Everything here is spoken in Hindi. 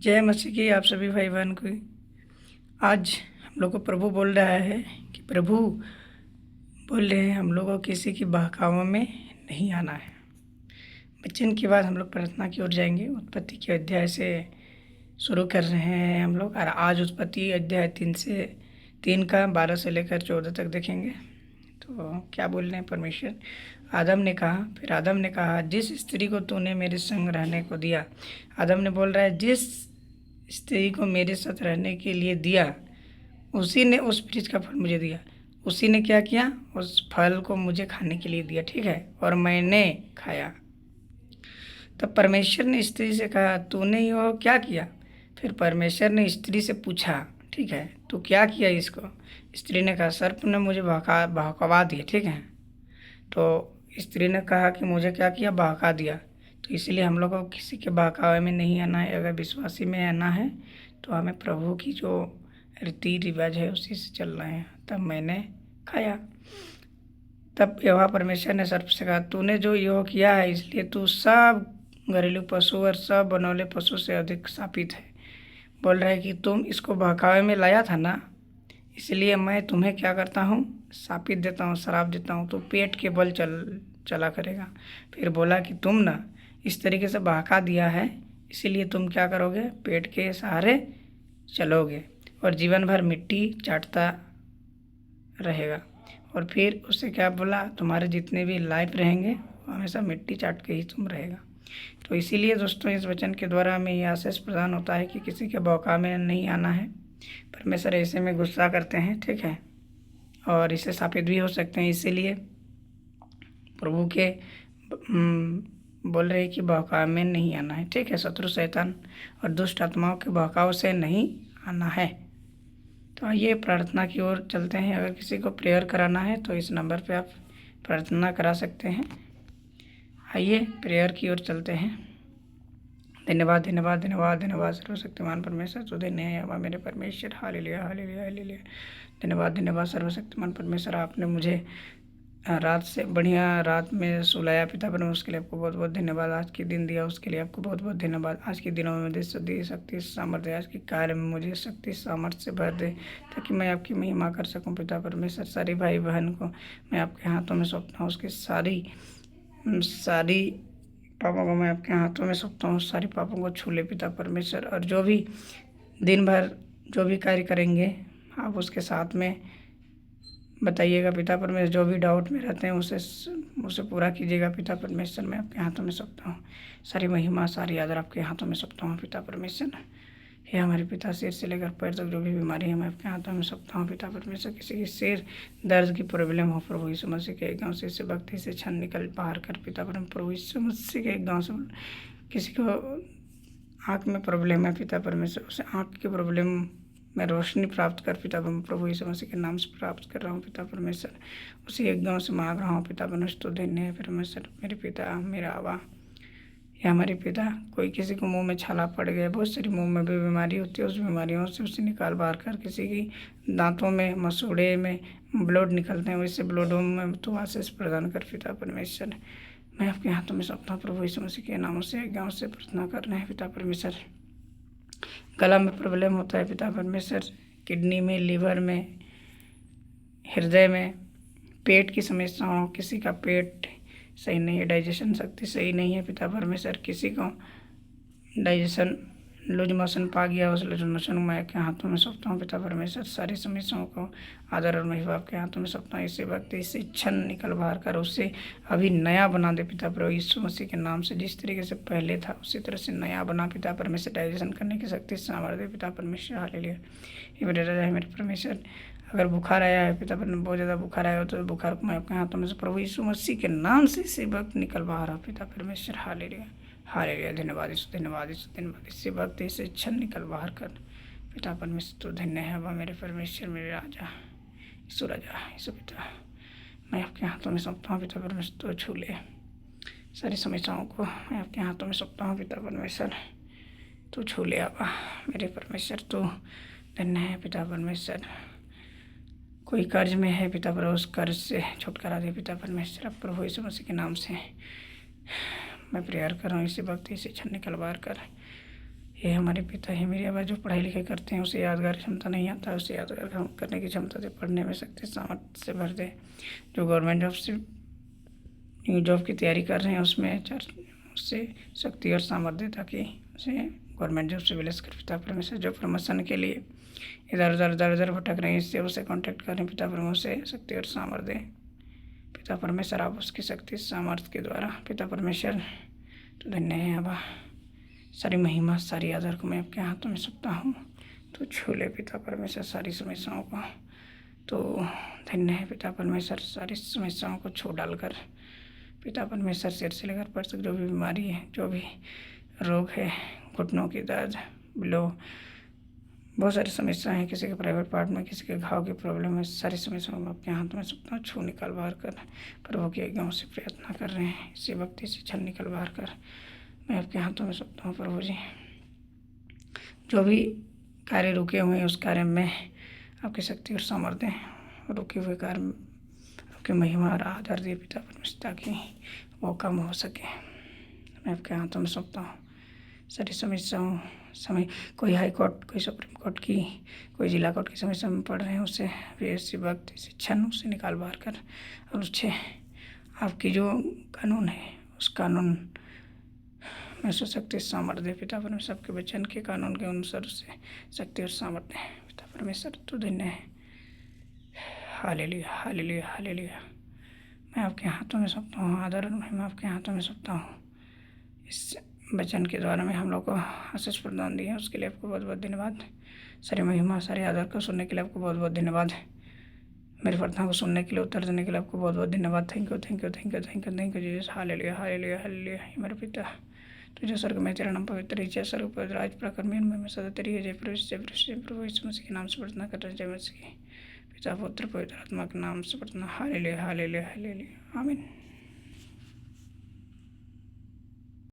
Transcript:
जय मसीह की आप सभी भाई बहन को। आज हम लोग को प्रभु बोल रहा है कि प्रभु बोल रहे हैं हम लोग को किसी की बहकावों में नहीं आना है। वचन के बाद हम लोग प्रार्थना की ओर जाएंगे। उत्पत्ति के अध्याय से शुरू कर रहे हैं हम लोग और आज उत्पत्ति अध्याय 3 का 12 से लेकर 14 तक देखेंगे। तो क्या बोल रहे हैं परमेश्वर। फिर आदम ने कहा जिस स्त्री को तूने मेरे संग रहने को दिया। आदम ने बोल रहा है जिस स्त्री को मेरे साथ रहने के लिए दिया उसी ने उस वृक्ष का फल मुझे दिया। उसी ने क्या किया, उस फल को मुझे खाने के लिए दिया, ठीक है, और मैंने खाया। तब परमेश्वर ने स्त्री से कहा तूने यह क्या किया। फिर परमेश्वर ने स्त्री से पूछा, ठीक है, तू क्या किया इसको। स्त्री ने कहा सर्प ने मुझे बहकवा दिया, ठीक है। तो स्त्री ने कहा कि मुझे क्या किया, बहका दिया। तो इसलिए हम लोग को किसी के बहकावे में नहीं आना है। अगर विश्वासी में आना है तो हमें प्रभु की जो रीति रिवाज है उसी से चलना है। तब मैंने खाया। तब यहोवा परमेश्वर ने सर्प से कहा तूने जो यह किया है इसलिए तू सब घरेलू पशु और सब बनौले पशु से अधिक शापित है। बोल रहा है कि तुम इसको बहकावे में लाया था ना, इसलिए मैं तुम्हें क्या करता हूँ, शापित देता हूँ, श्राप देता हूँ। तो पेट के बल चला करेगा। फिर बोला कि तुम ना इस तरीके से बहका दिया है, इसीलिए तुम क्या करोगे, पेट के सहारे चलोगे और जीवन भर मिट्टी चाटता रहेगा। और फिर उससे क्या बोला, तुम्हारे जितने भी लाइफ रहेंगे वो हमेशा मिट्टी चाट के ही तुम रहेगा। तो इसीलिए दोस्तों इस वचन के द्वारा हमें यह आशीष प्रदान होता है कि किसी के बहकावे में नहीं आना है। परमेश्वर ऐसे में गुस्सा करते हैं, ठीक है, और इससे साबित भी हो सकते हैं। इसीलिए प्रभु के बोल रहे हैं कि बहकाव में नहीं आना है, ठीक है। शत्रु शैतान और दुष्ट आत्माओं के बहकाव से नहीं आना है। तो आइए प्रार्थना की ओर चलते हैं। अगर किसी को प्रेयर कराना है तो इस नंबर पे आप प्रार्थना करा सकते हैं। आइए प्रेयर की ओर चलते हैं। धन्यवाद धन्यवाद धन्यवाद धन्यवाद सर्वशक्तिमान परमेश्वर तुझे नहीं है मेरे परमेश्वर। Hallelujah hallelujah hallelujah. धन्यवाद धन्यवाद सर्वशक्तिमान परमेश्वर, आपने मुझे रात से बढ़िया रात में सुलाया पिता परमेश्वर, उसके लिए आपको बहुत बहुत धन्यवाद। आज के दिन दिया उसके लिए आपको बहुत बहुत धन्यवाद। आज के दिनों में मुझे शुद्धि शक्ति सामर्थ्य, आज के कार्य में मुझे शक्ति सामर्थ्य से भर दे ताकि मैं आपकी महिमा कर सकूं पिता परमेश्वर। सारी भाई बहन को मैं आपके हाथों में सौंपता हूँ। उसकी सारी पापों को मैं आपके हाथों में सौंपता हूँ। सारी पापों को छू ले पिता परमेश्वर। और जो भी दिन भर जो भी कार्य करेंगे आप उसके साथ में बताइएगा पिता परमेश्वर। जो भी डाउट में रहते हैं उसे पूरा कीजिएगा पिता परमेश्वर। मैं आपके हाथों में सौंपता हूँ। सारी महिमा सारी आदर आपके हाथों में सौंपता हूँ पिता परमेश्वर। हे हमारे पिता, सिर से लेकर पैर तक जो भी बीमारी है मैं आपके हाथों में सौंपता हूँ पिता परमेश्वर। किसी की सिर दर्द की प्रॉब्लम हो प्रभु यीशु मसीह के गाँव से इसे भक्ति से छन निकल बाहर कर पिता परमेश्वर। प्रभु यीशु मसीह के गाँव से किसी को आँख में प्रॉब्लम है पिता परमेश्वर, उसे आँख की प्रॉब्लम मैं रोशनी प्राप्त कर पिता प्रभु यीशु मसीह के नाम से प्राप्त कर रहा हूँ पिता परमेश्वर। उसी एक गाँव से मांग रहा हूँ पिता परमेश्वर। तो धन्य है परमेश्वर मेरे पिता, मेरा आवा या हमारे पिता। कोई किसी को मुंह में छाला पड़ गया, बहुत सारी मुंह में भी बीमारी होती है, उस बीमारियों से उसे निकाल बाहर कर। किसी की दांतों में मसूड़े में ब्लड निकलते हैं, वैसे ब्लडों में तो आशीष प्रदान कर पिता परमेश्वर। मैं आपके हाथों में सौंपता हूँ प्रभु यीशु मसीह के नामों से। गाँव से प्रार्थना कर रहे हैं पिता परमेश्वर। गला में प्रॉब्लम होता है पिता परमेश्वर, किडनी में, लीवर में, हृदय में, पेट की समस्या हो, किसी का पेट सही नहीं है, डाइजेशन शक्ति सही नहीं है पिता परमेश्वर। किसी को डाइजेशन लूज मोशन पा गया, उस लूज मोशन मैं आपके हाथों में सौंपता हूँ पिता परमेश्वर। सारी समस्याओं को आदर और महिमा आपके हाथों में सौंपता हूँ। इसी वक्त इसे छन निकल बाहर कर उसे अभी नया बना दे पिता प्रभु यीशु मसीह के नाम से। जिस तरीके से पहले था उसी तरह से नया बना पिता परमेश्वर। डाइजेशन करने की शक्ति सामर्थ्य पिता परमेश्वर। हालेलुया। ये मेरे राजा है मेरे परमेश्वर। अगर बुखार आया है पिता परमेश्वर, बहुत ज़्यादा बुखार आया हो तो बुखार को मैं आपके हाथों में से प्रभु यीशु मसीह के नाम से इसी वक्त निकल बाहर आ पिता परमेश्वर। Hallelujah hallelujah. धन्यवाद धन्यवाद धन्यवाद। इसी वक्त इसे छन निकल बाहर कर पिता परमेश्वर। तो धन्य है वह मेरे परमेश्वर, मेरे राजा यीशु राजा यीशु पिता। मैं आपके हाथों में सौंपता हूँ पिता परमेश्वर। तो छू ले सारी समस्याओं को मैं आपके हाथों में सौंपता हूँ पिता परमेश्वर। तो छू ले आवा मेरे परमेश्वर। तो धन्य है पिता परमेश्वर। कोई कर्ज में है पिता परमेश्वर, उस कर्ज से छुटकारा दे पिता परमेश्वर। अब प्रभु यीशु मसीह के नाम से मैं प्रेयर कर रहा हूँ। इसी वक्त इसे छन निकल बाहर कर ये हमारे पिता है मेरी आवाज़ जो पढ़ाई लिखाई करते हैं उसे यादगार क्षमता नहीं आता, उसे यादगार करने की क्षमता दे, पढ़ने में शक्ति सामर्थ्य से भर दे। जो गवर्नमेंट जॉब से न्यू जॉब की तैयारी कर रहे हैं उसमें उससे शक्ति और सामर्थ्य दे, ताकि उसे गवर्नमेंट जॉब से विलस कर। पिता परमेश्वर जो प्रमोशन के लिए इधर भटक रहे हैं इससे उसे कॉन्टैक्ट करें। पिता परमेश्वर से शक्ति और सामर्थ्य दें। पिता परमेश्वर आप उसकी शक्ति सामर्थ्य के द्वारा, पिता परमेश्वर तो धन्य है अबा, सारी महिमा सारी आदर को मैं आपके हाथों में सौंपता हूँ। तो छू ले पिता परमेश्वर सारी समस्याओं को, तो धन्य है पिता परमेश्वर सारी समस्याओं को छू डालकर। पिता परमेश्वर सिर से लेकर पैर तक जो भी बीमारी है, जो भी रोग है, घुटनों की दर्द, बिलो, बहुत सारी समस्याएं हैं, किसी के प्राइवेट पार्ट में, किसी के घाव की प्रॉब्लम है, सारी समस्याओं को आपके हाथ में सकता हूँ। छू निकल बाहर कर, प्रभु की आज्ञाओं से प्रयत्न कर रहे हैं, इसी भक्ति से छल निकल बाहर कर मैं आपके हाथों में सकता हूँ। प्रभु जी जो भी कार्य रुके हुए हैं उस कार्य में आपकी शक्ति और सामर्थ्य, रुके हुए कार्य आपकी महिमा और आदर दिए पिता परमेश्वर, ताकि वो कम हो सके। मैं आपके हाथों में सौंपता हूँ सारी समस्याओं समय, कोई हाई कोर्ट, कोई सुप्रीम कोर्ट की, कोई जिला कोर्ट की समस्या में पढ़ रहे हैं उसे भी ऐसी वक्त इसी क्षण उसे निकाल बाहर कर, और उससे आपकी जो कानून है उस कानून में से शक्ति सामर्थ्य पिता परमेश्वर आपके वचन के कानून के अनुसार उसे शक्ति और सामर्थ्य पिता परमेश्वर तो धन्य है। Hallelujah hallelujah hallelujah. मैं आपके हाथों में सौंपता हूँ, आदर और महिमा आपके हाथों में सौंपता हूँ। इस वचन के द्वारा में हम लोग को आशीष प्रदान दी है, उसके लिए आपको बहुत बहुत धन्यवाद। सारी महिमा सारे आदर को सुनने के लिए आपको बहुत बहुत धन्यवाद। मेरी प्रार्थना को सुनने के लिए, उत्तर देने के लिए आपको बहुत बहुत धन्यवाद। Thank you thank you thank you thank you thank you Jesus. Hallelujah hallelujah hallelujah. मेरे पिता तुझे स्वर्ग में तेरा नाम पवित्र है, जय स्वर्ग पवित्र आज प्रकार में सदा तेरी है। जय प्रभु यीशु मसीह के नाम से प्रार्थना कर रहे हैं, जय मसीह पिता पुत्र पवित्र आत्मा के नाम से प्रार्थना। हालेलुया हालेलुया हालेलुया आमीन।